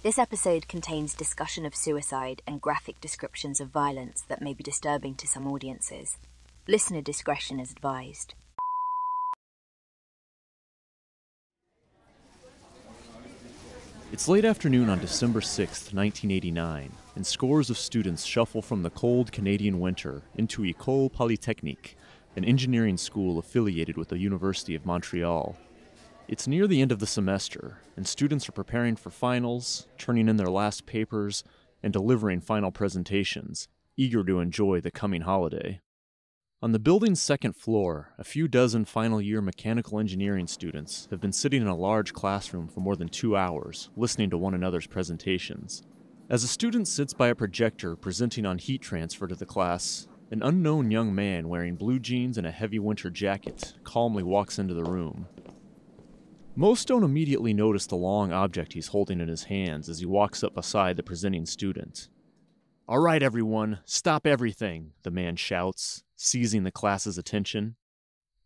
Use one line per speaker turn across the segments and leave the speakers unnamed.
This episode contains discussion of suicide and graphic descriptions of violence that may be disturbing to some audiences. Listener discretion is advised.
It's late afternoon on December 6, 1989, and scores of students shuffle from the cold Canadian winter into École Polytechnique, an engineering school affiliated with the University of Montreal. It's near the end of the semester, and students are preparing for finals, turning in their last papers, and delivering final presentations, eager to enjoy the coming holiday. On the building's second floor, a few dozen final-year mechanical engineering students have been sitting in a large classroom for more than 2 hours, listening to one another's presentations. As a student sits by a projector presenting on heat transfer to the class, an unknown young man wearing blue jeans and a heavy winter jacket calmly walks into the room. Most don't immediately notice the long object he's holding in his hands as he walks up beside the presenting student. "All right, everyone, stop everything," the man shouts, seizing the class's attention.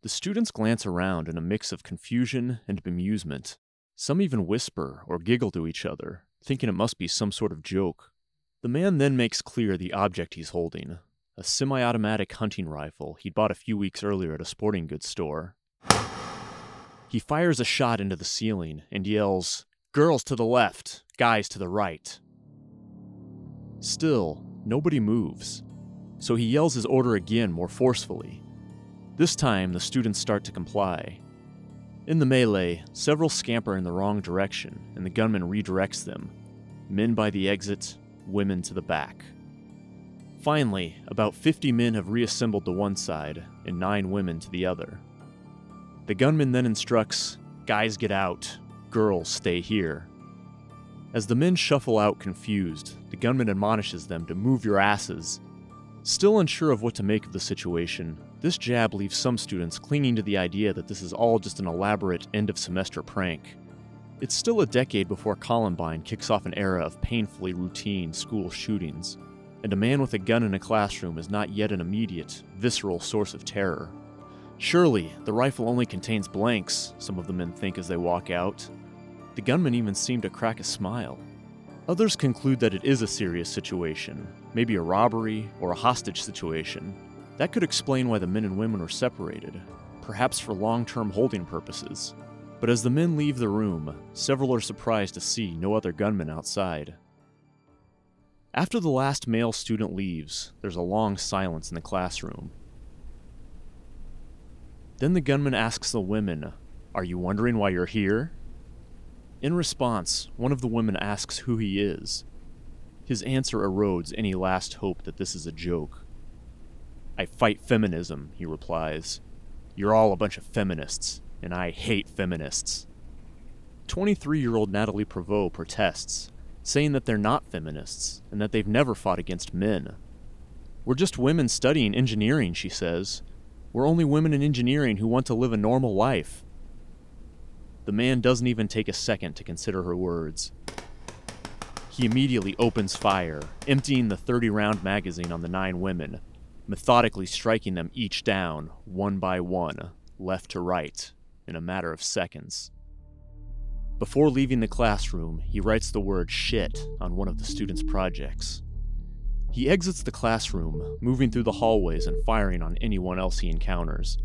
The students glance around in a mix of confusion and bemusement. Some even whisper or giggle to each other, thinking it must be some sort of joke. The man then makes clear the object he's holding, a semi-automatic hunting rifle he'd bought a few weeks earlier at a sporting goods store. He fires a shot into the ceiling and yells, "Girls to the left, guys to the right." Still, nobody moves, so he yells his order again more forcefully. This time, the students start to comply. In the melee, several scamper in the wrong direction, and the gunman redirects them. Men by the exit, women to the back. Finally, about 50 men have reassembled to one side, and 9 women to the other. The gunman then instructs, "Guys get out, girls stay here." As the men shuffle out confused, the gunman admonishes them to move your asses. Still unsure of what to make of the situation, this jab leaves some students clinging to the idea that this is all just an elaborate end-of-semester prank. It's still a decade before Columbine kicks off an era of painfully routine school shootings, and a man with a gun in a classroom is not yet an immediate, visceral source of terror. Surely, the rifle only contains blanks, some of the men think as they walk out. The gunman even seemed to crack a smile. Others conclude that it is a serious situation, maybe a robbery or a hostage situation. That could explain why the men and women were separated, perhaps for long-term holding purposes. But as the men leave the room, several are surprised to see no other gunmen outside. After the last male student leaves, there's a long silence in the classroom. Then the gunman asks the women, "Are you wondering why you're here?" In response, one of the women asks who he is. His answer erodes any last hope that this is a joke. "I fight feminism," he replies. "You're all a bunch of feminists, and I hate feminists." 23-year-old Natalie Prevost protests, saying that they're not feminists, and that they've never fought against men. "We're just women studying engineering," she says. "We're only women in engineering who want to live a normal life." The man doesn't even take a second to consider her words. He immediately opens fire, emptying the 30-round magazine on the 9 women, methodically striking them each down, one by one, left to right, in a matter of seconds. Before leaving the classroom, he writes the word "shit" on one of the students' projects. He exits the classroom, moving through the hallways and firing on anyone else he encounters.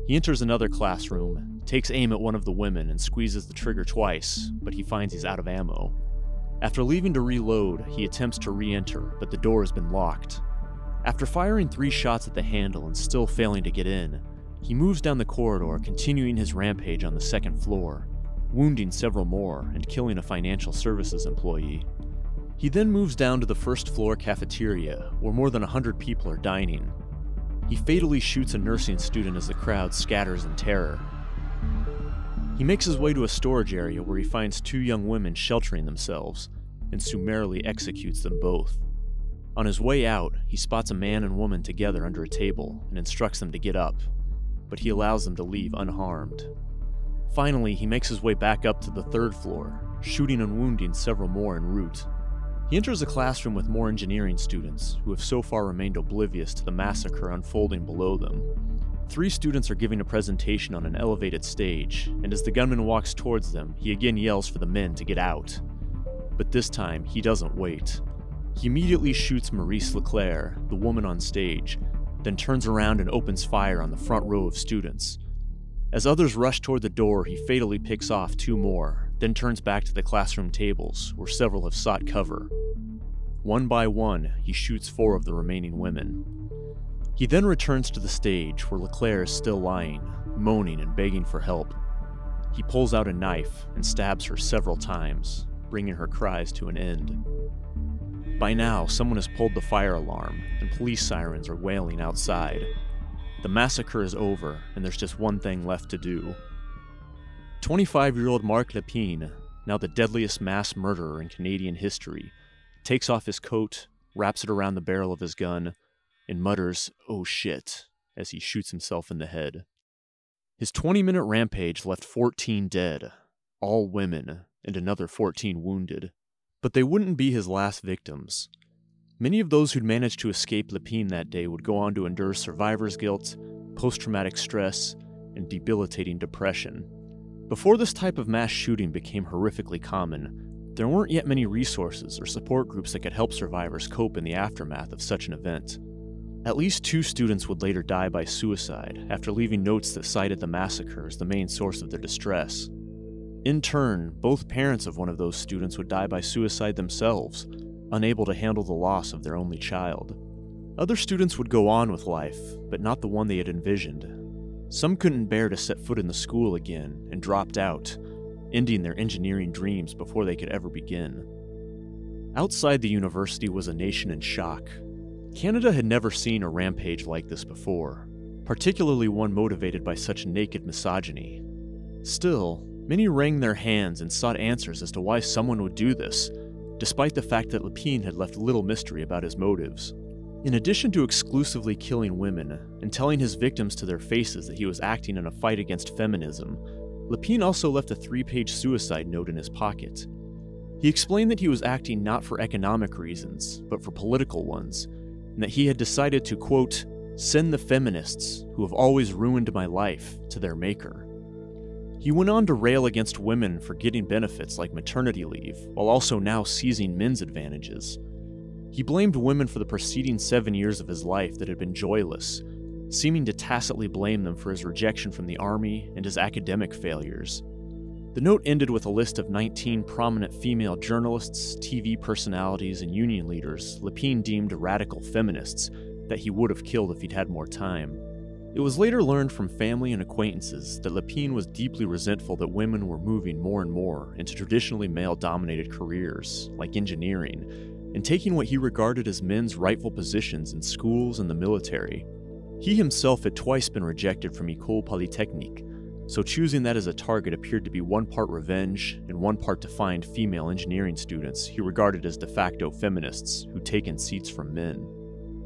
He enters another classroom, takes aim at one of the women and squeezes the trigger twice, but he finds he's out of ammo. After leaving to reload, he attempts to re-enter, but the door has been locked. After firing 3 shots at the handle and still failing to get in, he moves down the corridor, continuing his rampage on the second floor, wounding several more and killing a financial services employee. He then moves down to the first-floor cafeteria, where more than 100 people are dining. He fatally shoots a nursing student as the crowd scatters in terror. He makes his way to a storage area where he finds 2 young women sheltering themselves, and summarily executes them both. On his way out, he spots a man and woman together under a table and instructs them to get up, but he allows them to leave unharmed. Finally, he makes his way back up to the 3rd floor, shooting and wounding several more en route. He enters a classroom with more engineering students, who have so far remained oblivious to the massacre unfolding below them. 3 students are giving a presentation on an elevated stage, and as the gunman walks towards them, he again yells for the men to get out. But this time, he doesn't wait. He immediately shoots Maurice Leclerc, the woman on stage, then turns around and opens fire on the front row of students. As others rush toward the door, he fatally picks off 2 more, then turns back to the classroom tables, where several have sought cover. One by one, he shoots 4 of the remaining women. He then returns to the stage, where Leclerc is still lying, moaning and begging for help. He pulls out a knife and stabs her several times, bringing her cries to an end. By now, someone has pulled the fire alarm, and police sirens are wailing outside. The massacre is over, and there's just one thing left to do. 25-year-old Marc Lépine, now the deadliest mass murderer in Canadian history, takes off his coat, wraps it around the barrel of his gun, and mutters, "Oh shit," as he shoots himself in the head. His 20-minute rampage left 14 dead, all women, and another 14 wounded. But they wouldn't be his last victims. Many of those who'd managed to escape Lépine that day would go on to endure survivor's guilt, post-traumatic stress, and debilitating depression. Before this type of mass shooting became horrifically common, there weren't yet many resources or support groups that could help survivors cope in the aftermath of such an event. At least 2 students would later die by suicide after leaving notes that cited the massacre as the main source of their distress. In turn, both parents of one of those students would die by suicide themselves, unable to handle the loss of their only child. Other students would go on with life, but not the one they had envisioned. Some couldn't bear to set foot in the school again and dropped out, ending their engineering dreams before they could ever begin. Outside the university was a nation in shock. Canada had never seen a rampage like this before, particularly one motivated by such naked misogyny. Still, many wrung their hands and sought answers as to why someone would do this, despite the fact that Lépine had left little mystery about his motives. In addition to exclusively killing women and telling his victims to their faces that he was acting in a fight against feminism, Lépine also left a 3-page suicide note in his pocket. He explained that he was acting not for economic reasons, but for political ones, and that he had decided to, quote, "send the feminists, who have always ruined my life, to their maker." He went on to rail against women for getting benefits like maternity leave, while also now seizing men's advantages. He blamed women for the preceding 7 years of his life that had been joyless, seeming to tacitly blame them for his rejection from the army and his academic failures. The note ended with a list of 19 prominent female journalists, TV personalities, and union leaders Lépine deemed radical feminists that he would have killed if he'd had more time. It was later learned from family and acquaintances that Lépine was deeply resentful that women were moving more and more into traditionally male-dominated careers, like engineering, and taking what he regarded as men's rightful positions in schools and the military. He himself had twice been rejected from École Polytechnique, so choosing that as a target appeared to be one part revenge and one part to find female engineering students he regarded as de facto feminists who'd taken seats from men.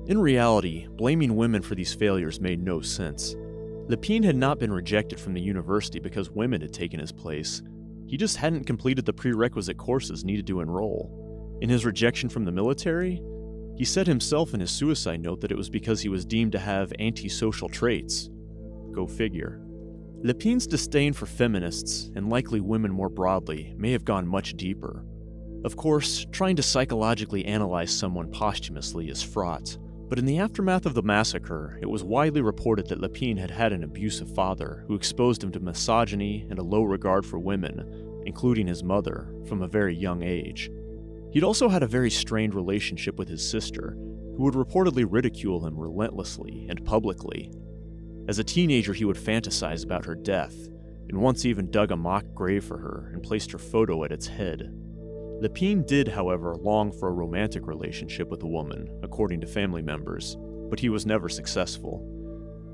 In reality, blaming women for these failures made no sense. Lépine had not been rejected from the university because women had taken his place. He just hadn't completed the prerequisite courses needed to enroll. In his rejection from the military, he said himself in his suicide note that it was because he was deemed to have antisocial traits. Go figure. Lépine's disdain for feminists, and likely women more broadly, may have gone much deeper. Of course, trying to psychologically analyze someone posthumously is fraught. But in the aftermath of the massacre, it was widely reported that Lépine had had an abusive father who exposed him to misogyny and a low regard for women, including his mother, from a very young age. He'd also had a very strained relationship with his sister, who would reportedly ridicule him relentlessly and publicly. As a teenager, he would fantasize about her death, and once even dug a mock grave for her and placed her photo at its head. Lépine did, however, long for a romantic relationship with a woman, according to family members, but he was never successful.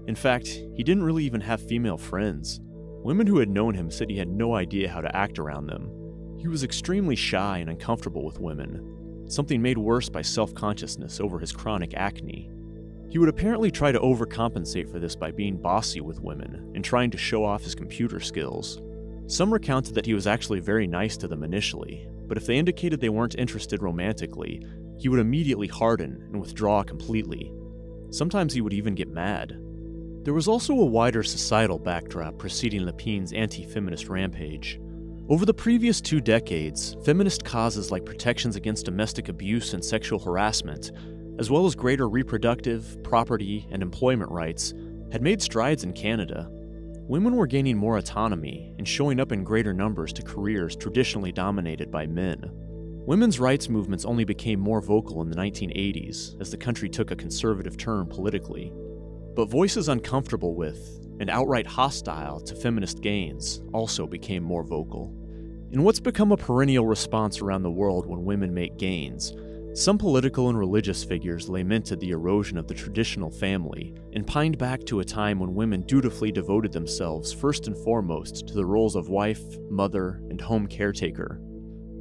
In fact, he didn't really even have female friends. Women who had known him said he had no idea how to act around them. He was extremely shy and uncomfortable with women, something made worse by self-consciousness over his chronic acne. He would apparently try to overcompensate for this by being bossy with women and trying to show off his computer skills. Some recounted that he was actually very nice to them initially, but if they indicated they weren't interested romantically, he would immediately harden and withdraw completely. Sometimes he would even get mad. There was also a wider societal backdrop preceding Lépine's anti-feminist rampage. Over the previous 2 decades, feminist causes like protections against domestic abuse and sexual harassment, as well as greater reproductive, property, and employment rights, had made strides in Canada. Women were gaining more autonomy and showing up in greater numbers to careers traditionally dominated by men. Women's rights movements only became more vocal in the 1980s as the country took a conservative turn politically. But voices uncomfortable with, and outright hostile to feminist gains also became more vocal. In what's become a perennial response around the world when women make gains, some political and religious figures lamented the erosion of the traditional family and pined back to a time when women dutifully devoted themselves first and foremost to the roles of wife, mother, and home caretaker.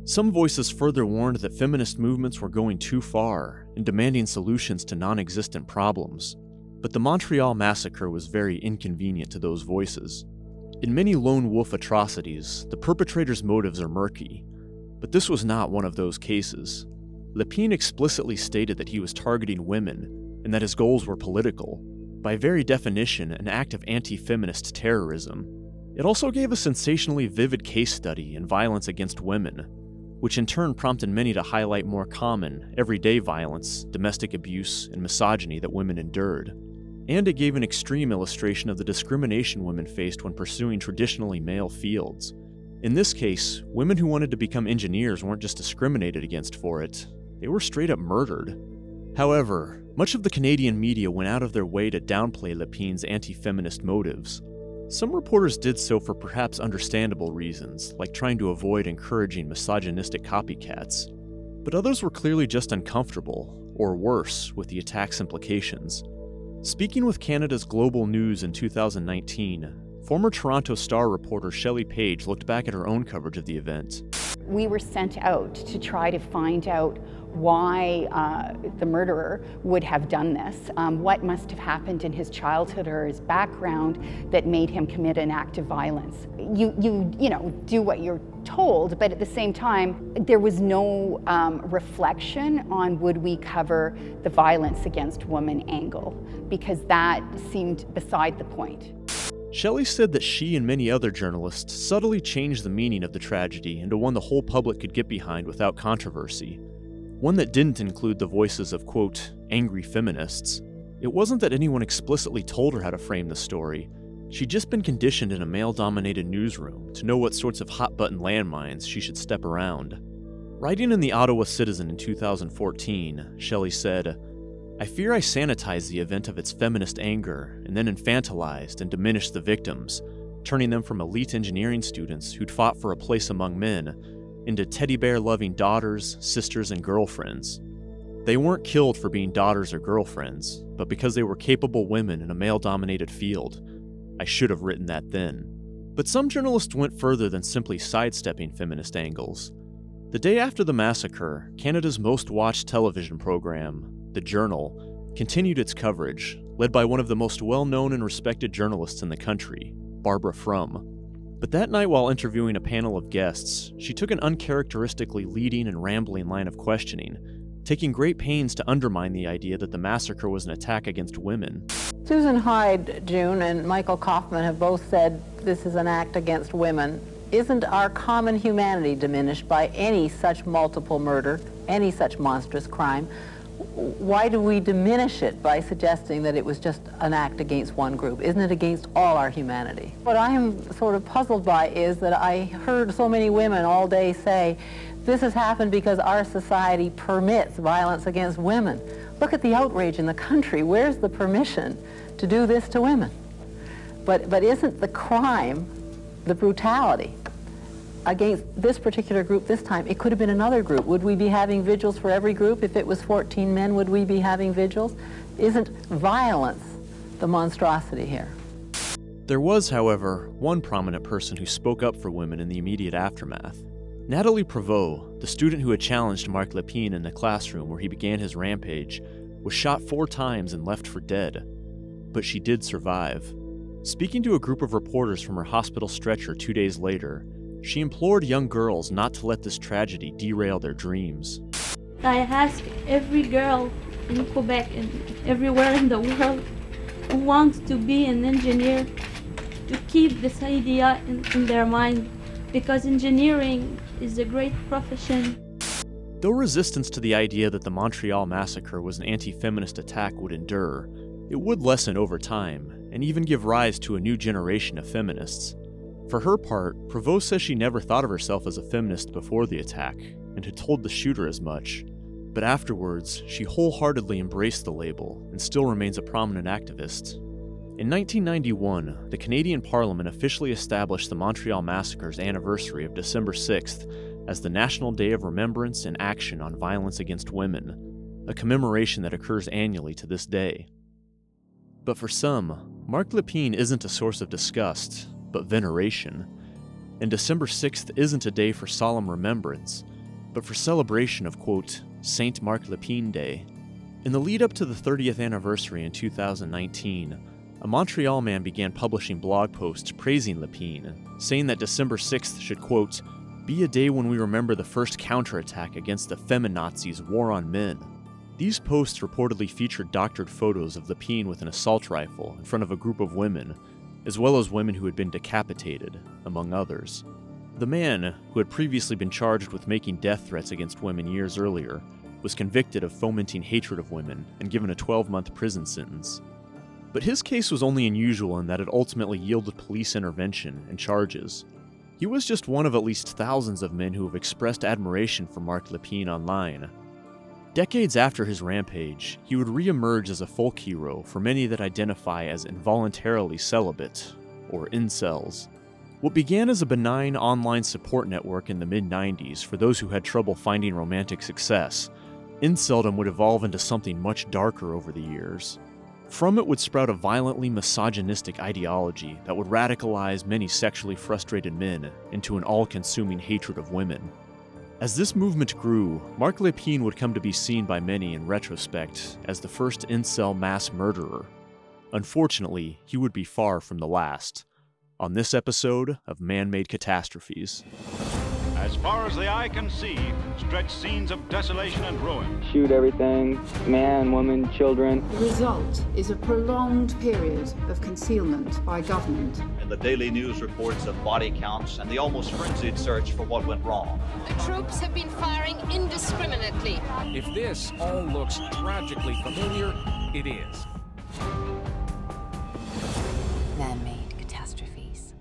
Some voices further warned that feminist movements were going too far and demanding solutions to non-existent problems. But the Montreal Massacre was very inconvenient to those voices. In many lone wolf atrocities, the perpetrator's motives are murky, but this was not one of those cases. Lépine explicitly stated that he was targeting women and that his goals were political, by very definition an act of anti-feminist terrorism. It also gave a sensationally vivid case study in violence against women, which in turn prompted many to highlight more common, everyday violence, domestic abuse, and misogyny that women endured. And it gave an extreme illustration of the discrimination women faced when pursuing traditionally male fields. In this case, women who wanted to become engineers weren't just discriminated against for it, they were straight up murdered. However, much of the Canadian media went out of their way to downplay Lépine's anti-feminist motives. Some reporters did so for perhaps understandable reasons, like trying to avoid encouraging misogynistic copycats. But others were clearly just uncomfortable, or worse, with the attack's implications. Speaking with Canada's Global News in 2019, former Toronto Star reporter Shelley Page looked back at her own coverage of the event.
We were sent out to try to find out why the murderer would have done this, what must have happened in his childhood or his background that made him commit an act of violence. You know, do what you're told, but at the same time, there was no reflection on would we cover the violence against women angle, because that seemed beside the point.
Shelley said that she and many other journalists subtly changed the meaning of the tragedy into one the whole public could get behind without controversy. One that didn't include the voices of, quote, angry feminists. It wasn't that anyone explicitly told her how to frame the story. She'd just been conditioned in a male-dominated newsroom to know what sorts of hot-button landmines she should step around. Writing in the Ottawa Citizen in 2014, Shelley said, "I fear I sanitized the event of its feminist anger and then infantilized and diminished the victims, turning them from elite engineering students who'd fought for a place among men into teddy bear-loving daughters, sisters, and girlfriends. They weren't killed for being daughters or girlfriends, but because they were capable women in a male-dominated field. I should have written that then." But some journalists went further than simply sidestepping feminist angles. The day after the massacre, Canada's most watched television program, The Journal, continued its coverage, led by one of the most well-known and respected journalists in the country, Barbara Frum. But that night, while interviewing a panel of guests, she took an uncharacteristically leading and rambling line of questioning, taking great pains to undermine the idea that the massacre was an attack against women.
Susan Hyde, June, and Michael Kaufman have both said this is an act against women. Isn't our common humanity diminished by any such multiple murder, any such monstrous crime? Why do we diminish it by suggesting that it was just an act against one group? Isn't it against all our humanity? What I am sort of puzzled by is that I heard so many women all day say, this has happened because our society permits violence against women. Look at the outrage in the country. Where's the permission to do this to women? But isn't the crime the brutality against this particular group this time? It could have been another group. Would we be having vigils for every group? If it was 14 men, would we be having vigils? Isn't violence the monstrosity here?
There was, however, one prominent person who spoke up for women in the immediate aftermath. Natalie Prevost, the student who had challenged Marc Lépine in the classroom where he began his rampage, was shot 4 times and left for dead. But she did survive. Speaking to a group of reporters from her hospital stretcher 2 days later, she implored young girls not to let this tragedy derail their dreams.
I ask every girl in Quebec and everywhere in the world who wants to be an engineer to keep this idea in their mind. because engineering is a great profession.
Though resistance to the idea that the Montreal Massacre was an anti-feminist attack would endure, it would lessen over time, and even give rise to a new generation of feminists. For her part, Prevost says she never thought of herself as a feminist before the attack, and had told the shooter as much. But afterwards, she wholeheartedly embraced the label, and still remains a prominent activist. In 1991, the Canadian Parliament officially established the Montreal Massacre's anniversary of December 6th as the National Day of Remembrance and Action on Violence Against Women, a commemoration that occurs annually to this day. But for some, Marc Lépine isn't a source of disgust, but veneration. And December 6th isn't a day for solemn remembrance, but for celebration of, quote, Saint Marc Lépine Day. In the lead up to the 30th anniversary in 2019, a Montreal man began publishing blog posts praising Lépine, saying that December 6th should, quote, be a day when we remember the first counterattack against the feminazis' war on men. These posts reportedly featured doctored photos of Lépine with an assault rifle in front of a group of women, as well as women who had been decapitated, among others. The man, who had previously been charged with making death threats against women years earlier, was convicted of fomenting hatred of women and given a 12-month prison sentence. But his case was only unusual in that it ultimately yielded police intervention and charges. He was just one of at least thousands of men who have expressed admiration for Marc Lépine online. Decades after his rampage, he would re-emerge as a folk hero for many that identify as involuntarily celibate, or incels. What began as a benign online support network in the mid-90s for those who had trouble finding romantic success, inceldom would evolve into something much darker over the years. From it would sprout a violently misogynistic ideology that would radicalize many sexually frustrated men into an all-consuming hatred of women. As this movement grew, Marc Lépine would come to be seen by many in retrospect as the first incel mass murderer. Unfortunately, he would be far from the last. On this episode of Man-Made Catastrophes.
As far as the eye can see, stretch scenes of desolation and ruin.
Shoot everything, man, woman, children.
The result is a prolonged period of concealment by government.
And the daily news reports of body counts and the almost frenzied search for what went wrong.
The troops have been firing indiscriminately.
If this all looks tragically familiar, it is.
Man-Made Catastrophes.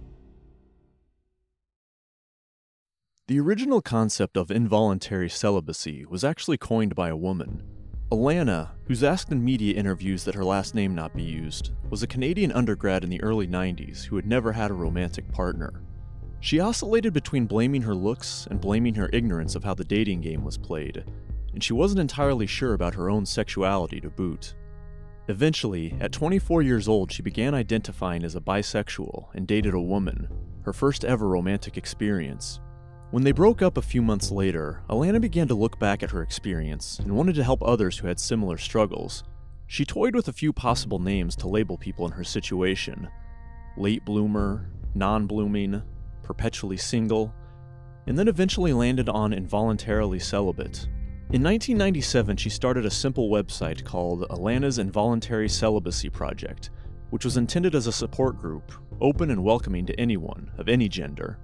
The original concept of involuntary celibacy was actually coined by a woman. Alana, who's asked in media interviews that her last name not be used, was a Canadian undergrad in the early 90s who had never had a romantic partner. She oscillated between blaming her looks and blaming her ignorance of how the dating game was played, and she wasn't entirely sure about her own sexuality to boot. Eventually, at 24 years old, she began identifying as a bisexual and dated a woman, her first ever romantic experience. When they broke up a few months later, Alana began to look back at her experience and wanted to help others who had similar struggles. She toyed with a few possible names to label people in her situation: late bloomer, non-blooming, perpetually single, and then eventually landed on involuntarily celibate. In 1997, she started a simple website called Alana's Involuntary Celibacy Project, which was intended as a support group, open and welcoming to anyone of any gender.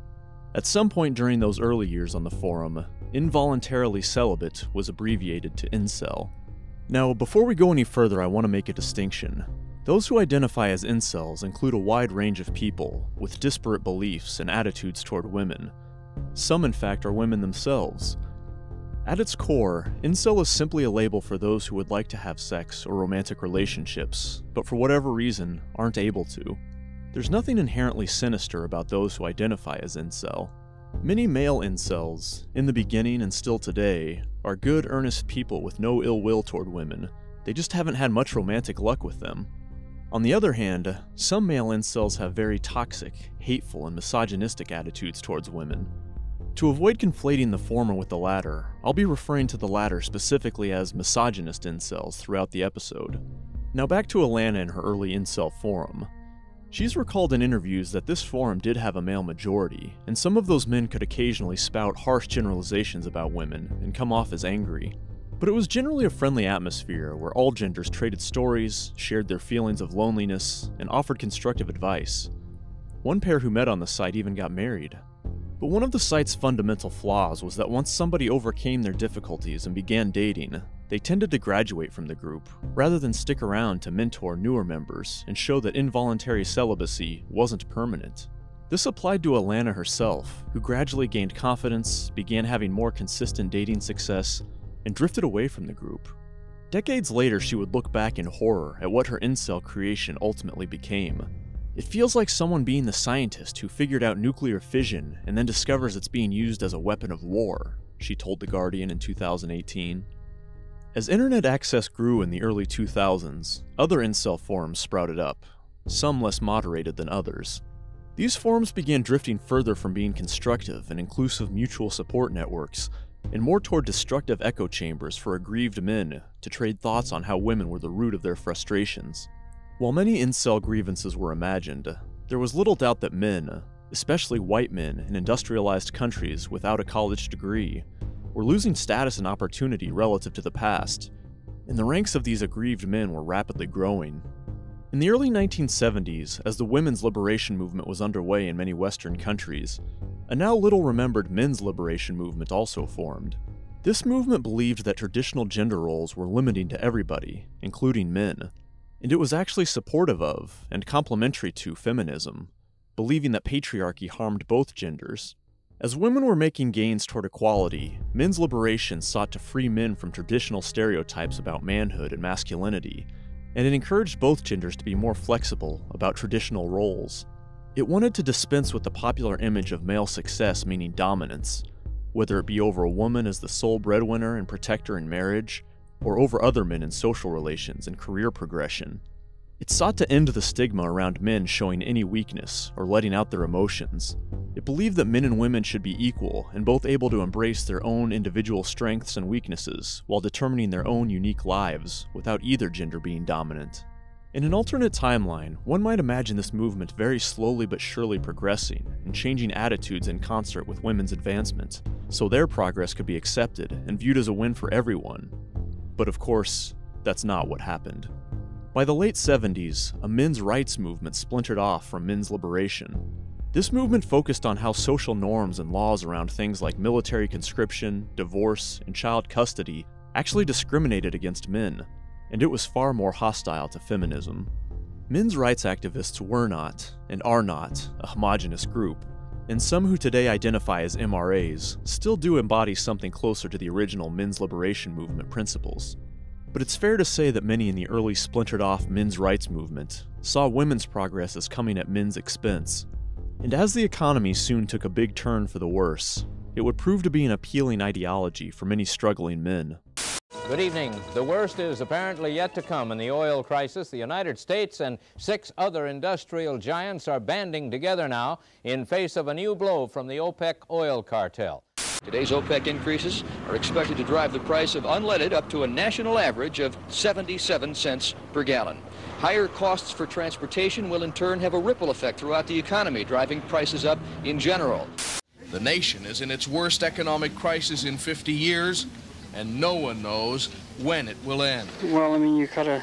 At some point during those early years on the forum, involuntarily celibate was abbreviated to incel. Now, before we go any further, I want to make a distinction. Those who identify as incels include a wide range of people with disparate beliefs and attitudes toward women. Some, in fact, are women themselves. At its core, incel is simply a label for those who would like to have sex or romantic relationships, but for whatever reason, aren't able to. There's nothing inherently sinister about those who identify as incel. Many male incels, in the beginning and still today, are good, earnest people with no ill will toward women. They just haven't had much romantic luck with them. On the other hand, some male incels have very toxic, hateful, and misogynistic attitudes towards women. To avoid conflating the former with the latter, I'll be referring to the latter specifically as misogynist incels throughout the episode. Now back to Alana and her early incel forum. She's recalled in interviews that this forum did have a male majority, and some of those men could occasionally spout harsh generalizations about women and come off as angry. But it was generally a friendly atmosphere where all genders traded stories, shared their feelings of loneliness, and offered constructive advice. One pair who met on the site even got married. But one of the site's fundamental flaws was that once somebody overcame their difficulties and began dating, they tended to graduate from the group, rather than stick around to mentor newer members and show that involuntary celibacy wasn't permanent. This applied to Alana herself, who gradually gained confidence, began having more consistent dating success, and drifted away from the group. Decades later, she would look back in horror at what her incel creation ultimately became. It feels like someone being the scientist who figured out nuclear fission and then discovers it's being used as a weapon of war, she told The Guardian in 2018. As internet access grew in the early 2000s, other incel forums sprouted up, some less moderated than others. These forums began drifting further from being constructive and inclusive mutual support networks, and more toward destructive echo chambers for aggrieved men to trade thoughts on how women were the root of their frustrations. While many incel grievances were imagined, there was little doubt that men, especially white men in industrialized countries without a college degree, were losing status and opportunity relative to the past, and the ranks of these aggrieved men were rapidly growing. In the early 1970s, as the women's liberation movement was underway in many Western countries, a now little remembered men's liberation movement also formed. This movement believed that traditional gender roles were limiting to everybody, including men, and it was actually supportive of and complementary to feminism, believing that patriarchy harmed both genders. As women were making gains toward equality, men's liberation sought to free men from traditional stereotypes about manhood and masculinity, and it encouraged both genders to be more flexible about traditional roles. It wanted to dispense with the popular image of male success meaning dominance, whether it be over a woman as the sole breadwinner and protector in marriage, or over other men in social relations and career progression. It sought to end the stigma around men showing any weakness or letting out their emotions. It believed that men and women should be equal and both able to embrace their own individual strengths and weaknesses while determining their own unique lives without either gender being dominant. In an alternate timeline, one might imagine this movement very slowly but surely progressing and changing attitudes in concert with women's advancement, so their progress could be accepted and viewed as a win for everyone. But of course, that's not what happened. By the late 70s, a men's rights movement splintered off from men's liberation. This movement focused on how social norms and laws around things like military conscription, divorce, and child custody actually discriminated against men, and it was far more hostile to feminism. Men's rights activists were not, and are not, a homogenous group, and some who today identify as MRAs still do embody something closer to the original men's liberation movement principles. But it's fair to say that many in the early splintered-off men's rights movement saw women's progress as coming at men's expense. And as the economy soon took a big turn for the worse, it would prove to be an appealing ideology for many struggling men.
Good evening. The worst is apparently yet to come in the oil crisis. The United States and 6 other industrial giants are banding together now in face of a new blow from the OPEC oil cartel.
Today's OPEC increases are expected to drive the price of unleaded up to a national average of 77 cents per gallon. Higher costs for transportation will in turn have a ripple effect throughout the economy, driving prices up in general.
The nation is in its worst economic crisis in 50 years, and no one knows when it will end.
Well, I mean, you gotta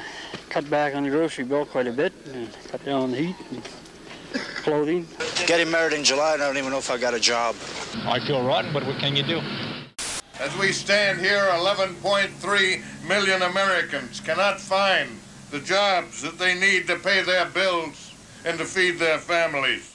cut back on the grocery bill quite a bit, and cut down on the heat and clothing.
Getting married in July, I don't even know if I got a job.
I feel rotten, but what can you do?
As we stand here, 11.3 million Americans cannot find the jobs that they need to pay their bills and to feed their families.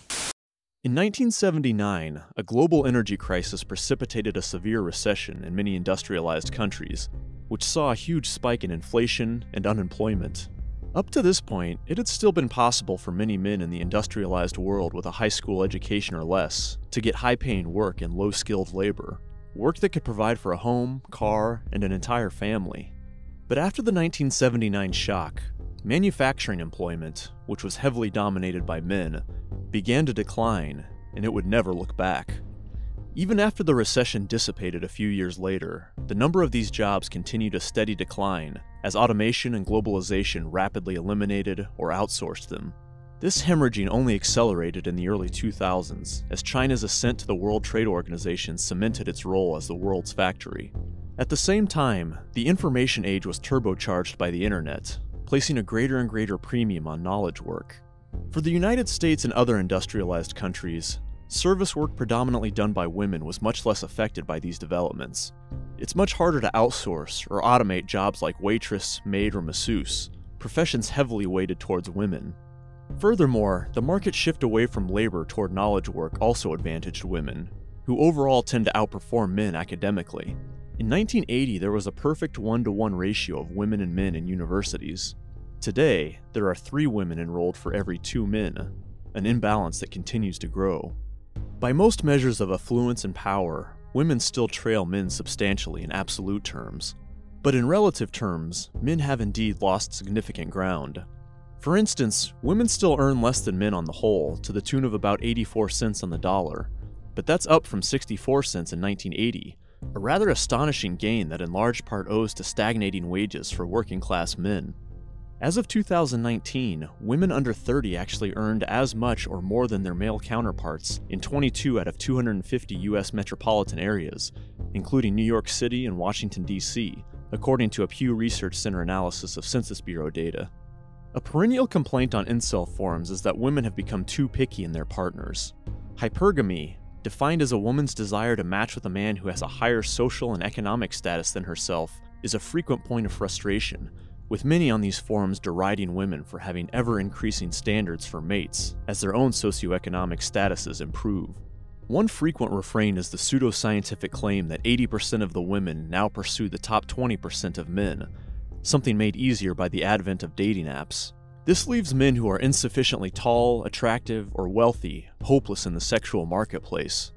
In 1979, a global energy crisis precipitated a severe recession in many industrialized countries, which saw a huge spike in inflation and unemployment. Up to this point, it had still been possible for many men in the industrialized world with a high school education or less to get high-paying work in low-skilled labor, work that could provide for a home, car, and an entire family. But after the 1979 shock, manufacturing employment, which was heavily dominated by men, began to decline, and it would never look back. Even after the recession dissipated a few years later, the number of these jobs continued a steady decline as automation and globalization rapidly eliminated or outsourced them. This hemorrhaging only accelerated in the early 2000s as China's ascent to the World Trade Organization cemented its role as the world's factory. At the same time, the information age was turbocharged by the internet, placing a greater and greater premium on knowledge work. For the United States and other industrialized countries, service work predominantly done by women was much less affected by these developments. It's much harder to outsource or automate jobs like waitress, maid, or masseuse, professions heavily weighted towards women. Furthermore, the market shift away from labor toward knowledge work also advantaged women, who overall tend to outperform men academically. In 1980, there was a perfect 1-to-1 ratio of women and men in universities. Today, there are 3 women enrolled for every 2 men, an imbalance that continues to grow. By most measures of affluence and power, women still trail men substantially in absolute terms. But in relative terms, men have indeed lost significant ground. For instance, women still earn less than men on the whole, to the tune of about 84 cents on the dollar, but that's up from 64 cents in 1980, a rather astonishing gain that in large part owes to stagnating wages for working-class men. As of 2019, women under 30 actually earned as much or more than their male counterparts in 22 out of 250 U.S. metropolitan areas, including New York City and Washington, D.C., according to a Pew Research Center analysis of Census Bureau data. A perennial complaint on incel forums is that women have become too picky in their partners. Hypergamy, defined as a woman's desire to match with a man who has a higher social and economic status than herself, is a frequent point of frustration, with many on these forums deriding women for having ever-increasing standards for mates as their own socioeconomic statuses improve. One frequent refrain is the pseudoscientific claim that 80% of the women now pursue the top 20% of men, something made easier by the advent of dating apps. This leaves men who are insufficiently tall, attractive, or wealthy hopeless in the sexual marketplace.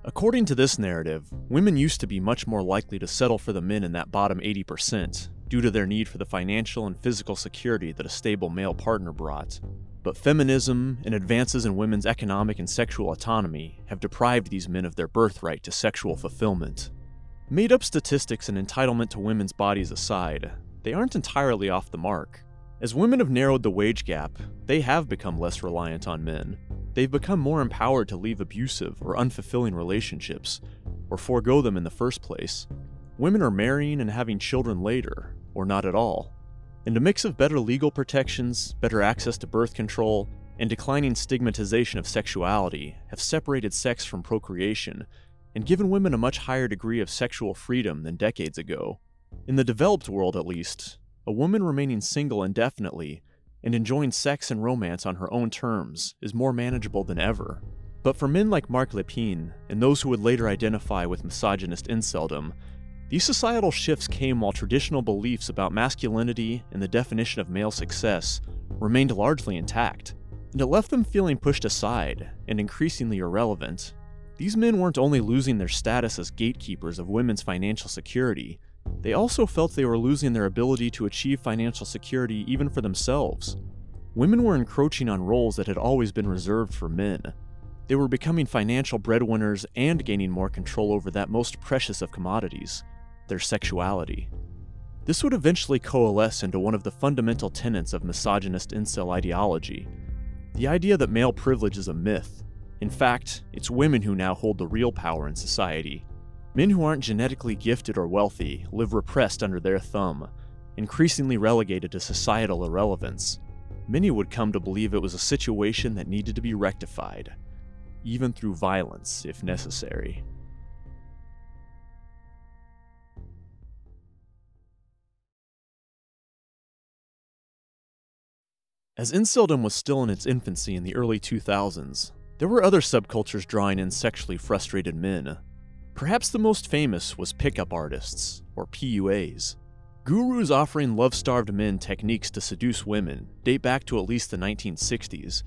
According to this narrative, women used to be much more likely to settle for the men in that bottom 80%, due to their need for the financial and physical security that a stable male partner brought. But feminism and advances in women's economic and sexual autonomy have deprived these men of their birthright to sexual fulfillment. Made-up statistics and entitlement to women's bodies aside, they aren't entirely off the mark. As women have narrowed the wage gap, they have become less reliant on men. They've become more empowered to leave abusive or unfulfilling relationships, or forego them in the first place. Women are marrying and having children later, or not at all. And a mix of better legal protections, better access to birth control, and declining stigmatization of sexuality have separated sex from procreation, and given women a much higher degree of sexual freedom than decades ago. In the developed world, at least, a woman remaining single indefinitely and enjoying sex and romance on her own terms is more manageable than ever. But for men like Mark Lepine, and those who would later identify with misogynist inceldom, these societal shifts came while traditional beliefs about masculinity and the definition of male success remained largely intact, and it left them feeling pushed aside and increasingly irrelevant. These men weren't only losing their status as gatekeepers of women's financial security, they also felt they were losing their ability to achieve financial security even for themselves. Women were encroaching on roles that had always been reserved for men. They were becoming financial breadwinners and gaining more control over that most precious of commodities, their sexuality. This would eventually coalesce into one of the fundamental tenets of misogynist incel ideology, the idea that male privilege is a myth. In fact, it's women who now hold the real power in society. Men who aren't genetically gifted or wealthy live repressed under their thumb, increasingly relegated to societal irrelevance. Many would come to believe it was a situation that needed to be rectified, even through violence if necessary. As inceldom was still in its infancy in the early 2000s, there were other subcultures drawing in sexually frustrated men. Perhaps the most famous was pickup artists, or PUAs. Gurus offering love-starved men techniques to seduce women date back to at least the 1960s,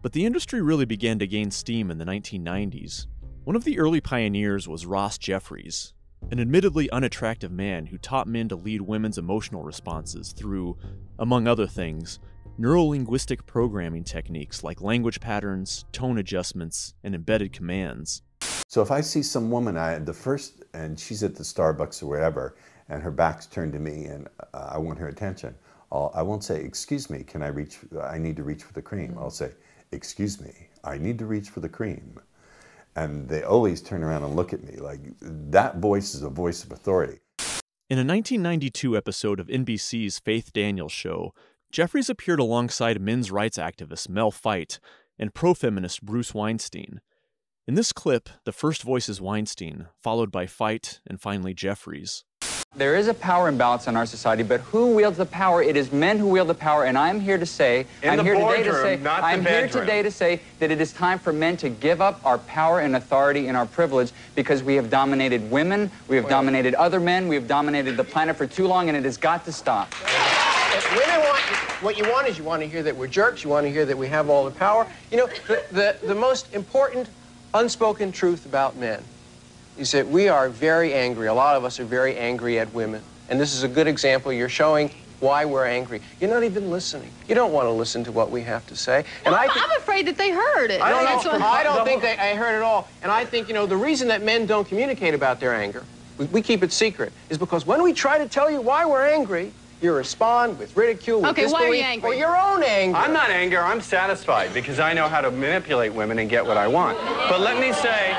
but the industry really began to gain steam in the 1990s. One of the early pioneers was Ross Jeffries, an admittedly unattractive man who taught men to lead women's emotional responses through, among other things, neurolinguistic programming techniques like language patterns, tone adjustments, and embedded commands.
So if I see some woman, and she's at the Starbucks or wherever, and her back's turned to me, and I want her attention, I won't say, "Excuse me, I need to reach for the cream." I'll say, "Excuse me, I need to reach for the cream." And they always turn around and look at me like, that voice is a voice of authority.
In a 1992 episode of NBC's Faith Daniels show, Jeffries appeared alongside men's rights activist Mel Fite and pro-feminist Bruce Weinstein. In this clip, the first voice is Weinstein, followed by Feit, and finally Jeffries.
There is a power imbalance in our society, but who wields the power? It is men who wield the power, and I'm here to say, I'm here today to say that it is time for men to give up our power and authority and our privilege, because we have dominated women, we have dominated other men, we have dominated the planet for too long, and it has got to stop.
Women what you want is you want to hear that we're jerks, you want to hear that we have all the power. You know, the most important unspoken truth about men is that we are very angry. A lot of us are very angry at women. And this is a good example. You're showing why we're angry. You're not even listening. You don't want to listen to what we have to say. And I'm
afraid that they heard it.
I don't think they heard it all. And I think, you know, the reason that men don't communicate about their anger, we keep it secret, is because when we try to tell you why we're angry, you respond with ridicule, with disbelief,
why are you angry?
or your own anger.
I'm not angry, I'm satisfied, because I know how to manipulate women and get what I want. But let me say,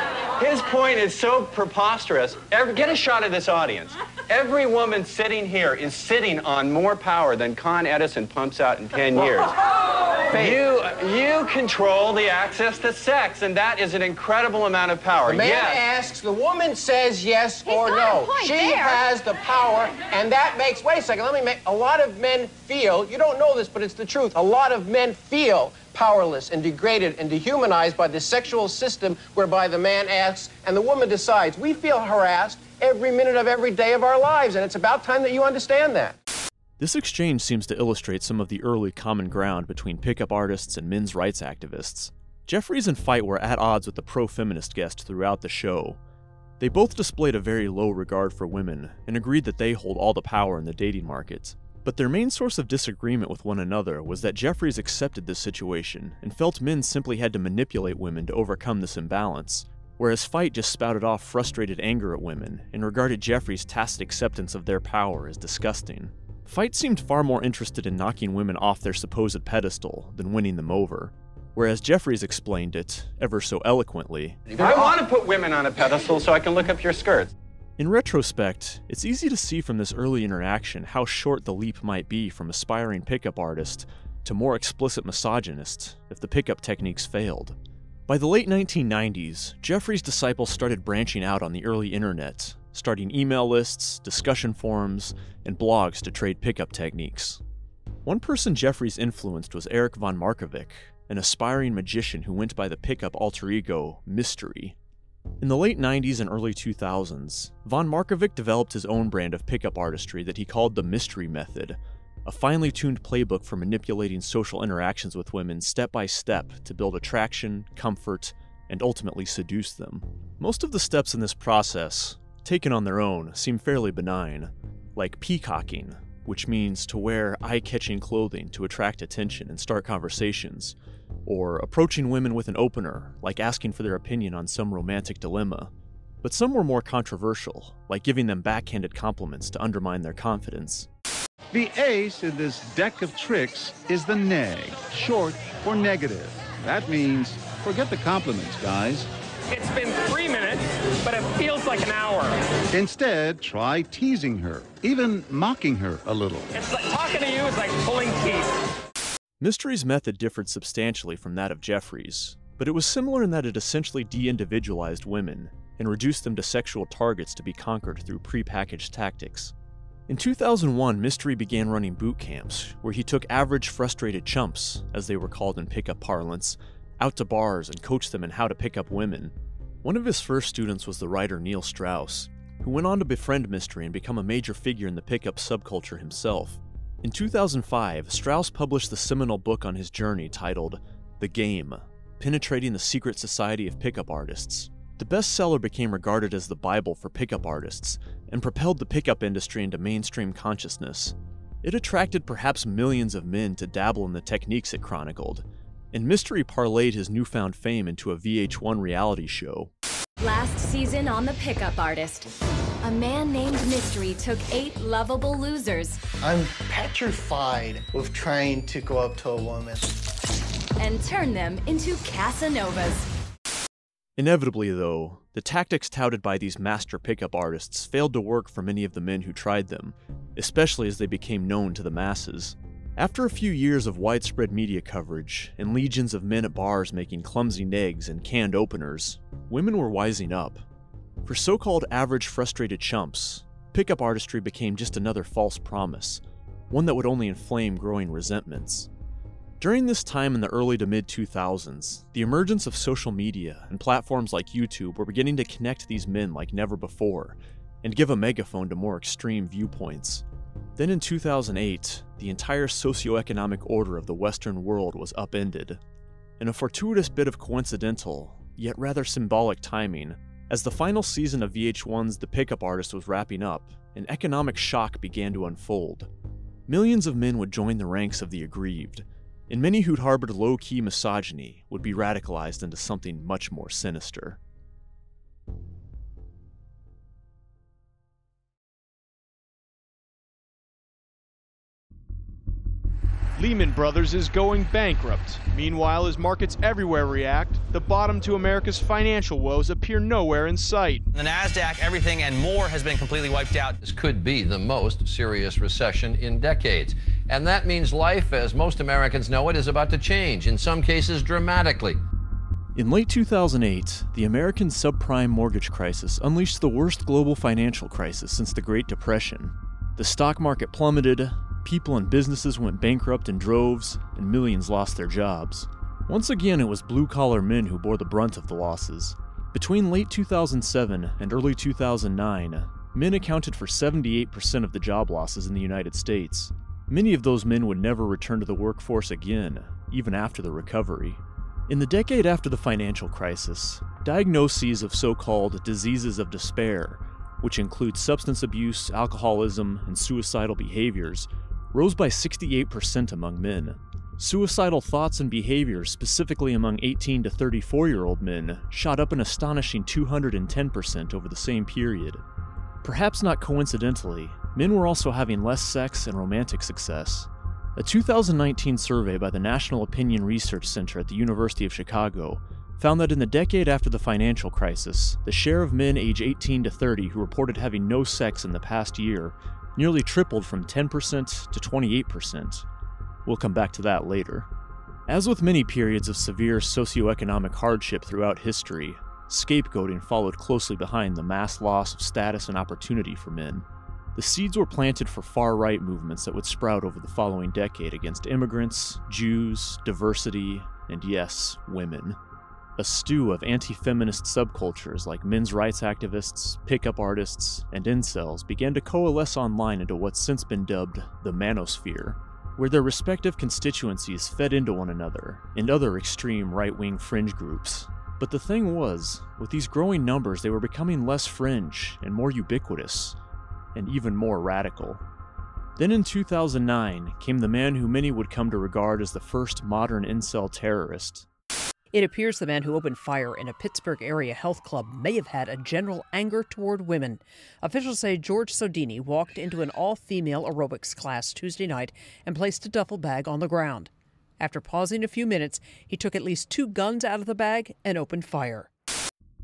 his point is so preposterous. Get a shot of this audience. Every woman sitting here is sitting on more power than Con Edison pumps out in 10 years. You control the access to sex, and that is an incredible amount of power.
The man asks, the woman says yes or no. She has the power, and that makes, wait a second, let me make, a lot of men feel, you don't know this, but it's the truth, a lot of men feel powerless and degraded and dehumanized by the sexual system whereby the man asks and the woman decides. We feel harassed every minute of every day of our lives, and it's about time that you understand that.
This exchange seems to illustrate some of the early common ground between pickup artists and men's rights activists. Jeffries and Feit were at odds with the pro-feminist guest throughout the show. They both displayed a very low regard for women and agreed that they hold all the power in the dating market. But their main source of disagreement with one another was that Jeffries accepted this situation and felt men simply had to manipulate women to overcome this imbalance, whereas Feit just spouted off frustrated anger at women and regarded Jeffries' tacit acceptance of their power as disgusting. Feit seemed far more interested in knocking women off their supposed pedestal than winning them over, whereas Jeffries explained it, ever so eloquently.
I want to put women on a pedestal so I can look up your skirts.
In retrospect, it's easy to see from this early interaction how short the leap might be from aspiring pickup artist to more explicit misogynist if the pickup techniques failed. By the late 1990s, Jeffries' disciples started branching out on the early internet, starting email lists, discussion forums, and blogs to trade pickup techniques. One person Jeffries influenced was Eric von Markovic, an aspiring magician who went by the pickup alter ego Mystery. In the late 90s and early 2000s, von Markovic developed his own brand of pickup artistry that he called the Mystery Method, a finely tuned playbook for manipulating social interactions with women step by step to build attraction, comfort, and ultimately seduce them. Most of the steps in this process, taken on their own, seem fairly benign, like peacocking, which means to wear eye-catching clothing to attract attention and start conversations, or approaching women with an opener, like asking for their opinion on some romantic dilemma. But some were more controversial, like giving them backhanded compliments to undermine their confidence.
The ace in this deck of tricks is the neg, short for negative. That means forget the compliments, guys.
It's been 3 minutes, but it feels like an hour.
Instead, try teasing her, even mocking her a little.
It's like talking to you is like pulling teeth.
Mystery's method differed substantially from that of Jeffries, but it was similar in that it essentially de-individualized women and reduced them to sexual targets to be conquered through prepackaged tactics. In 2001, Mystery began running boot camps, where he took average frustrated chumps, as they were called in pickup parlance, out to bars and coached them in how to pick up women. One of his first students was the writer Neil Strauss, who went on to befriend Mystery and become a major figure in the pickup subculture himself. In 2005, Strauss published the seminal book on his journey titled The Game, Penetrating the Secret Society of Pickup Artists. The bestseller became regarded as the Bible for pickup artists and propelled the pickup industry into mainstream consciousness. It attracted perhaps millions of men to dabble in the techniques it chronicled, and Mystery parlayed his newfound fame into a VH1 reality show.
Last season on The Pickup Artist, a man named Mystery took 8 lovable losers.
I'm petrified of trying to go up to a woman.
And turned them into Casanovas.
Inevitably, though, the tactics touted by these master pickup artists failed to work for many of the men who tried them, especially as they became known to the masses. After a few years of widespread media coverage and legions of men at bars making clumsy negs and canned openers, women were wising up. For so-called average frustrated chumps, pickup artistry became just another false promise, one that would only inflame growing resentments. During this time in the early to mid-2000s, the emergence of social media and platforms like YouTube were beginning to connect these men like never before, and give a megaphone to more extreme viewpoints. Then in 2008, the entire socioeconomic order of the Western world was upended. In a fortuitous bit of coincidental, yet rather symbolic timing, as the final season of VH1's The Pickup Artist was wrapping up, an economic shock began to unfold. Millions of men would join the ranks of the aggrieved, and many who'd harbored low-key misogyny would be radicalized into something much more sinister.
Lehman Brothers is going bankrupt. Meanwhile, as markets everywhere react, the bottom to America's financial woes appear nowhere in sight.
The NASDAQ, everything and more has been completely wiped out.
This could be the most serious recession in decades. And that means life, as most Americans know it, is about to change, in some cases dramatically.
In late 2008, the American subprime mortgage crisis unleashed the worst global financial crisis since the Great Depression. The stock market plummeted, people and businesses went bankrupt in droves, and millions lost their jobs. Once again, it was blue-collar men who bore the brunt of the losses. Between late 2007 and early 2009, men accounted for 78% of the job losses in the United States. Many of those men would never return to the workforce again, even after the recovery. In the decade after the financial crisis, diagnoses of so-called diseases of despair, which include substance abuse, alcoholism, and suicidal behaviors, rose by 68% among men. Suicidal thoughts and behaviors, specifically among 18 to 34-year-old men, shot up an astonishing 210% over the same period. Perhaps not coincidentally, men were also having less sex and romantic success. A 2019 survey by the National Opinion Research Center at the University of Chicago found that in the decade after the financial crisis, the share of men age 18 to 30 who reported having no sex in the past year nearly tripled from 10% to 28%. We'll come back to that later. As with many periods of severe socioeconomic hardship throughout history, scapegoating followed closely behind the mass loss of status and opportunity for men. The seeds were planted for far-right movements that would sprout over the following decade against immigrants, Jews, diversity, and yes, women. A stew of anti-feminist subcultures like men's rights activists, pickup artists, and incels began to coalesce online into what's since been dubbed the manosphere, where their respective constituencies fed into one another and other extreme right-wing fringe groups. But the thing was, with these growing numbers, they were becoming less fringe and more ubiquitous, and even more radical. Then in 2009 came the man who many would come to regard as the first modern incel terrorist.
It appears the man who opened fire in a Pittsburgh area health club may have had a general anger toward women. Officials say George Sodini walked into an all-female aerobics class Tuesday night and placed a duffel bag on the ground. After pausing a few minutes, he took at least 2 guns out of the bag and opened fire.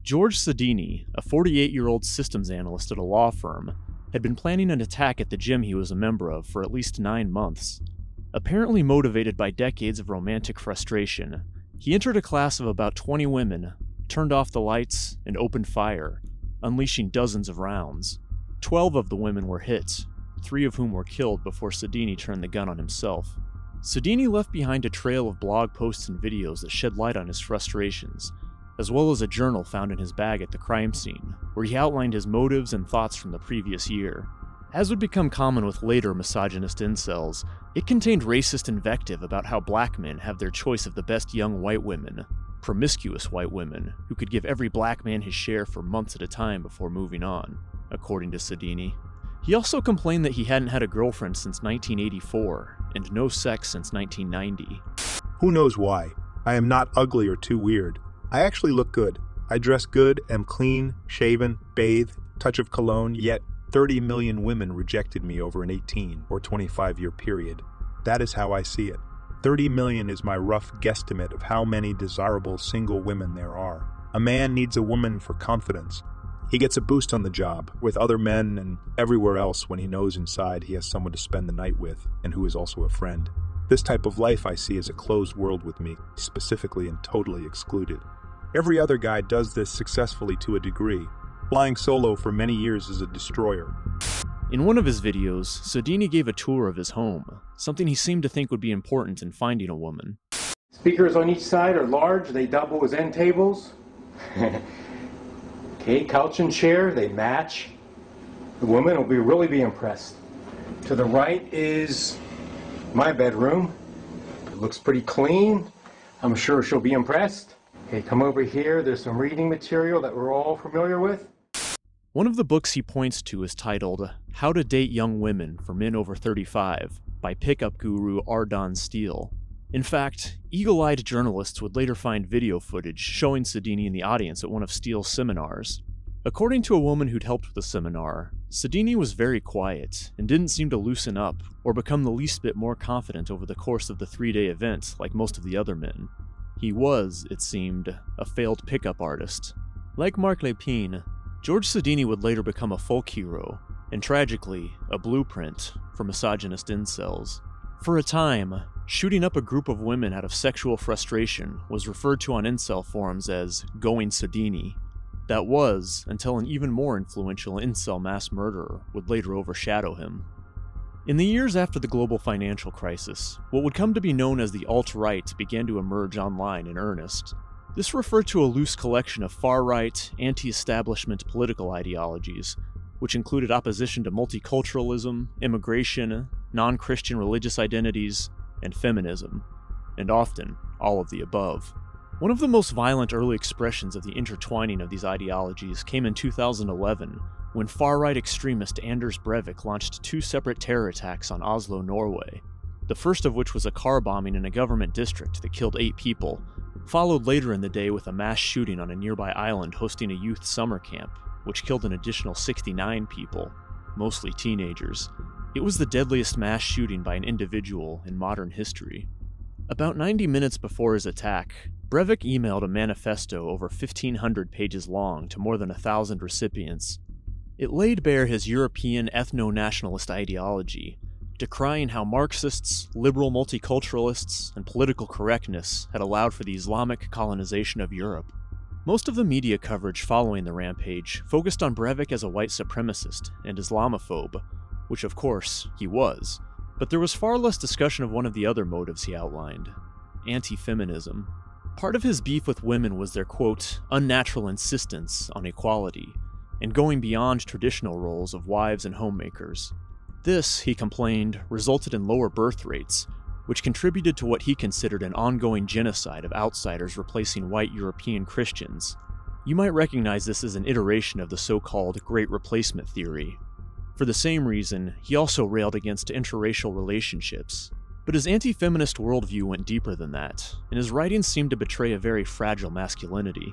George Sodini, a 48-year-old systems analyst at a law firm, had been planning an attack at the gym he was a member of for at least 9 months. Apparently motivated by decades of romantic frustration, he entered a class of about 20 women, turned off the lights, and opened fire, unleashing dozens of rounds. 12 of the women were hit, 3 of whom were killed before Sodini turned the gun on himself. Sodini left behind a trail of blog posts and videos that shed light on his frustrations, as well as a journal found in his bag at the crime scene, where he outlined his motives and thoughts from the previous year. As would become common with later misogynist incels, it contained racist invective about how black men have their choice of the best young white women, promiscuous white women, who could give every black man his share for months at a time before moving on, according to Sodini. He also complained that he hadn't had a girlfriend since 1984, and no sex since 1990.
Who knows why? I am not ugly or too weird. I actually look good. I dress good, am clean, shaven, bathe, touch of cologne, yet 30 million women rejected me over an 18 or 25-year period. That is how I see it. 30 million is my rough guesstimate of how many desirable single women there are. A man needs a woman for confidence. He gets a boost on the job, with other men and everywhere else when he knows inside he has someone to spend the night with and who is also a friend. This type of life I see as a closed world with me, specifically and totally excluded. Every other guy does this successfully to a degree. Flying solo for many years is a destroyer.
In one of his videos, Sodini gave a tour of his home, something he seemed to think would be important in finding a woman.
Speakers on each side are large, they double as end tables. Okay, couch and chair, they match. The woman will really be impressed. To the right is my bedroom. It looks pretty clean. I'm sure she'll be impressed. Okay, come over here, there's some reading material that we're all familiar with.
One of the books he points to is titled How to Date Young Women for Men Over 35 by pickup guru Ardon Steele. In fact, eagle-eyed journalists would later find video footage showing Sodini in the audience at one of Steele's seminars. According to a woman who'd helped with the seminar, Sodini was very quiet and didn't seem to loosen up or become the least bit more confident over the course of the 3-day event like most of the other men. He was, it seemed, a failed pickup artist. Like Marc Lépine, George Sodini would later become a folk hero, and tragically, a blueprint for misogynist incels. For a time, shooting up a group of women out of sexual frustration was referred to on incel forums as going Sodini. That was, until an even more influential incel mass murderer would later overshadow him. In the years after the global financial crisis, what would come to be known as the alt-right began to emerge online in earnest. This referred to a loose collection of far-right, anti-establishment political ideologies, which included opposition to multiculturalism, immigration, non-Christian religious identities, and feminism, and often all of the above. One of the most violent early expressions of the intertwining of these ideologies came in 2011, when far-right extremist Anders Breivik launched 2 separate terror attacks on Oslo, Norway, the first of which was a car bombing in a government district that killed 8 people, followed later in the day with a mass shooting on a nearby island hosting a youth summer camp, which killed an additional 69 people, mostly teenagers. It was the deadliest mass shooting by an individual in modern history. About 90 minutes before his attack, Breivik emailed a manifesto over 1,500 pages long to more than 1,000 recipients. It laid bare his European ethno-nationalist ideology, decrying how Marxists, liberal multiculturalists, and political correctness had allowed for the Islamic colonization of Europe. Most of the media coverage following the rampage focused on Breivik as a white supremacist and Islamophobe, which of course he was, but there was far less discussion of one of the other motives he outlined: anti-feminism. Part of his beef with women was their, quote, unnatural insistence on equality, and going beyond traditional roles of wives and homemakers. This, he complained, resulted in lower birth rates, which contributed to what he considered an ongoing genocide of outsiders replacing white European Christians. You might recognize this as an iteration of the so-called Great Replacement theory. For the same reason, he also railed against interracial relationships. But his anti-feminist worldview went deeper than that, and his writings seemed to betray a very fragile masculinity.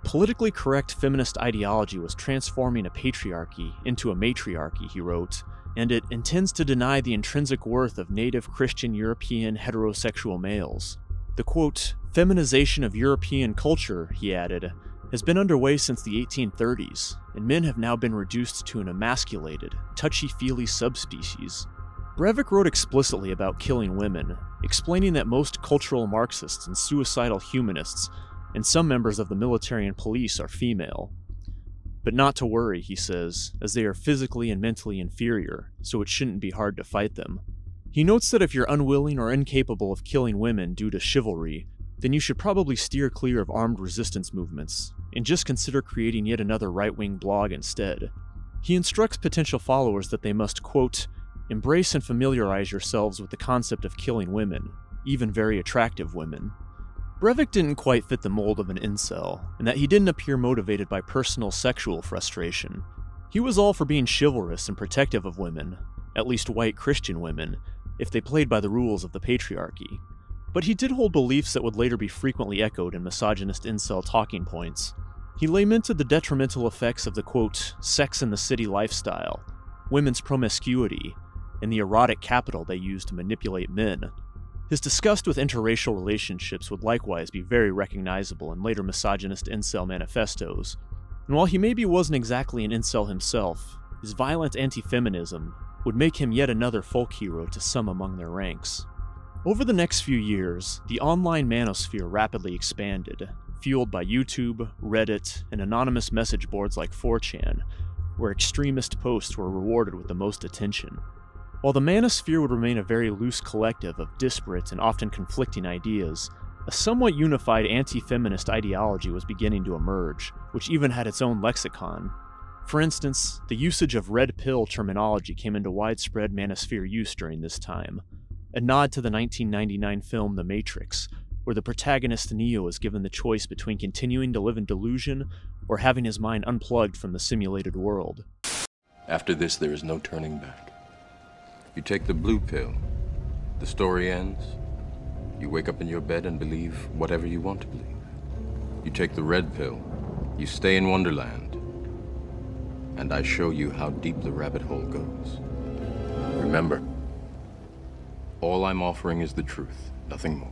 Politically correct feminist ideology was transforming a patriarchy into a matriarchy, he wrote, and it intends to deny the intrinsic worth of native Christian European heterosexual males. The, quote, feminization of European culture, he added, has been underway since the 1830s, and men have now been reduced to an emasculated, touchy-feely subspecies. Breivik wrote explicitly about killing women, explaining that most cultural Marxists and suicidal humanists and some members of the military and police are female. But not to worry, he says, as they are physically and mentally inferior, so it shouldn't be hard to fight them. He notes that if you're unwilling or incapable of killing women due to chivalry, then you should probably steer clear of armed resistance movements, and just consider creating yet another right-wing blog instead. He instructs potential followers that they must, quote, embrace and familiarize yourselves with the concept of killing women, even very attractive women. Breivik didn't quite fit the mold of an incel, in that he didn't appear motivated by personal sexual frustration. He was all for being chivalrous and protective of women, at least white Christian women, if they played by the rules of the patriarchy. But he did hold beliefs that would later be frequently echoed in misogynist incel talking points. He lamented the detrimental effects of the, quote, sex in the city lifestyle, women's promiscuity, and the erotic capital they use to manipulate men. His disgust with interracial relationships would likewise be very recognizable in later misogynist incel manifestos. And while he maybe wasn't exactly an incel himself, his violent anti-feminism would make him yet another folk hero to some among their ranks. Over the next few years, the online manosphere rapidly expanded, fueled by YouTube, Reddit, and anonymous message boards like 4chan, where extremist posts were rewarded with the most attention. While the manosphere would remain a very loose collective of disparate and often conflicting ideas, a somewhat unified anti-feminist ideology was beginning to emerge, which even had its own lexicon. For instance, the usage of red pill terminology came into widespread manosphere use during this time, a nod to the 1999 film The Matrix, where the protagonist Neo is given the choice between continuing to live in delusion or having his mind unplugged from the simulated world.
After this, there is no turning back. You take the blue pill, the story ends. You wake up in your bed and believe whatever you want to believe. You take the red pill, you stay in Wonderland, and I show you how deep the rabbit hole goes. Remember, all I'm offering is the truth, nothing more.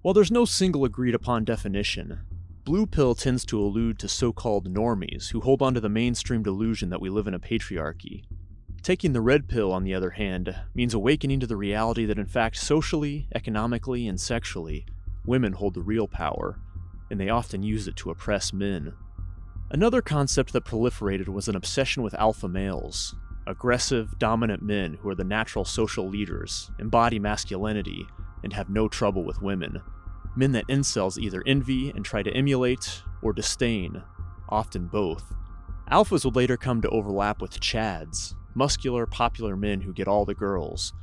While there's no single agreed upon definition, blue pill tends to allude to so-called normies who hold on to the mainstream delusion that we live in a patriarchy. Taking the red pill, on the other hand, means awakening to the reality that in fact socially, economically, and sexually, women hold the real power, and they often use it to oppress men. Another concept that proliferated was an obsession with alpha males, aggressive, dominant men who are the natural social leaders, embody masculinity, and have no trouble with women. Men that incels either envy and try to emulate, or disdain, often both. Alphas would later come to overlap with chads, muscular, popular men who get all the girls,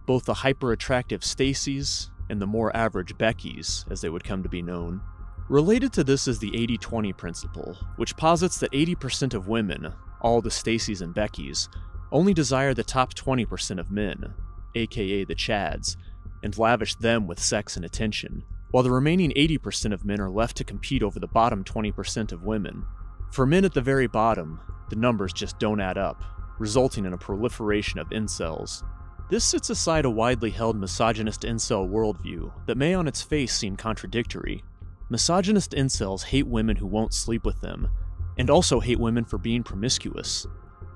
both the hyper-attractive Stacys and the more average Beckys, as they would come to be known. Related to this is the 80-20 principle, which posits that 80% of women, all the Stacys and Beckys, only desire the top 20% of men, aka the chads, and lavish them with sex and attention, while the remaining 80% of men are left to compete over the bottom 20% of women. For men at the very bottom, the numbers just don't add up, resulting in a proliferation of incels. This sets aside a widely held misogynist incel worldview that may on its face seem contradictory. Misogynist incels hate women who won't sleep with them, and also hate women for being promiscuous.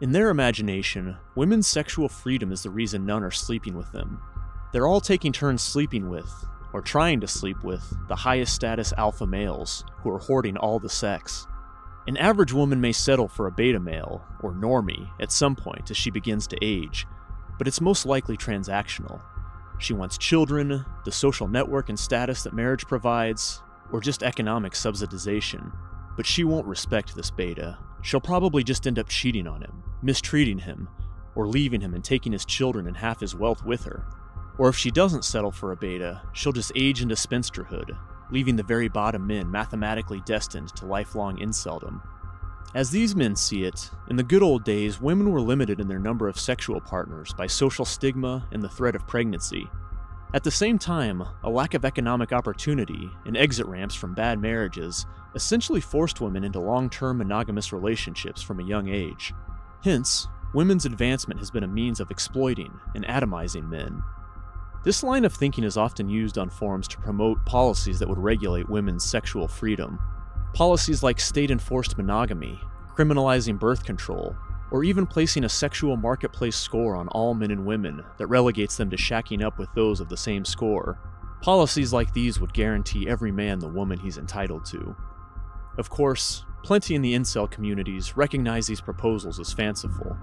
In their imagination, women's sexual freedom is the reason none are sleeping with them. They're all taking turns sleeping with, or trying to sleep with, the highest status alpha males, who are hoarding all the sex. An average woman may settle for a beta male, or normie, at some point as she begins to age, but it's most likely transactional. She wants children, the social network and status that marriage provides, or just economic subsidization. But she won't respect this beta. She'll probably just end up cheating on him, mistreating him, or leaving him and taking his children and half his wealth with her. Or if she doesn't settle for a beta, she'll just age into spinsterhood, leaving the very bottom men mathematically destined to lifelong inceldom. As these men see it, in the good old days, women were limited in their number of sexual partners by social stigma and the threat of pregnancy. At the same time, a lack of economic opportunity and exit ramps from bad marriages essentially forced women into long-term monogamous relationships from a young age. Hence, women's advancement has been a means of exploiting and atomizing men. This line of thinking is often used on forums to promote policies that would regulate women's sexual freedom. Policies like state-enforced monogamy, criminalizing birth control, or even placing a sexual marketplace score on all men and women that relegates them to shacking up with those of the same score. Policies like these would guarantee every man the woman he's entitled to. Of course, plenty in the incel communities recognize these proposals as fanciful.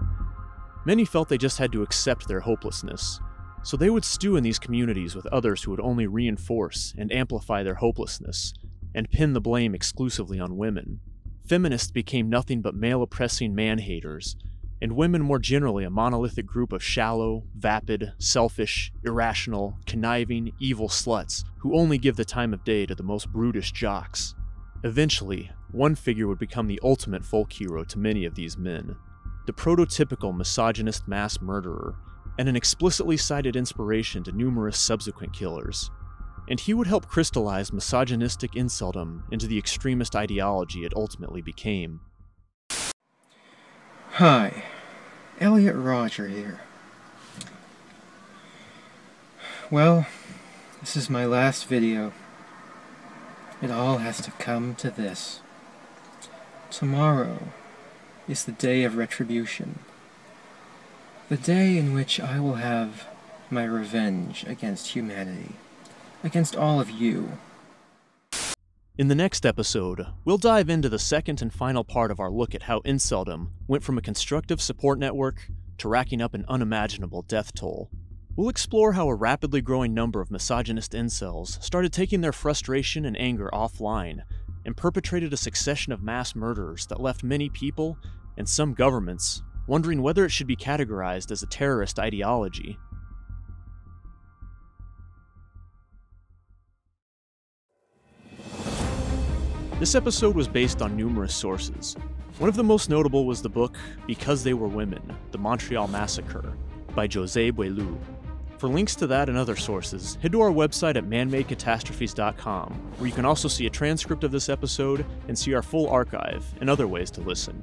Many felt they just had to accept their hopelessness, so they would stew in these communities with others who would only reinforce and amplify their hopelessness, and pin the blame exclusively on women. Feminists became nothing but male-oppressing man-haters, and women more generally a monolithic group of shallow, vapid, selfish, irrational, conniving, evil sluts who only give the time of day to the most brutish jocks. Eventually, one figure would become the ultimate folk hero to many of these men, the prototypical misogynist mass murderer, and an explicitly cited inspiration to numerous subsequent killers. And he would help crystallize misogynistic inceldom into the extremist ideology it ultimately became.
Hi, Elliot Roger here. Well, this is my last video. It all has to come to this. Tomorrow is the day of retribution. The day in which I will have my revenge against humanity. Against all of you.
In the next episode, we'll dive into the second and final part of our look at how inceldom went from a constructive support network to racking up an unimaginable death toll. We'll explore how a rapidly growing number of misogynist incels started taking their frustration and anger offline and perpetrated a succession of mass murders that left many people, and some governments, wondering whether it should be categorized as a terrorist ideology. This episode was based on numerous sources. One of the most notable was the book Because They Were Women, The Montreal Massacre, by José Boileau. For links to that and other sources, head to our website at manmadecatastrophes.com, where you can also see a transcript of this episode and see our full archive and other ways to listen.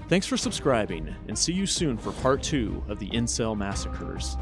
Thanks for subscribing, and see you soon for part 2 of the Incel Massacres.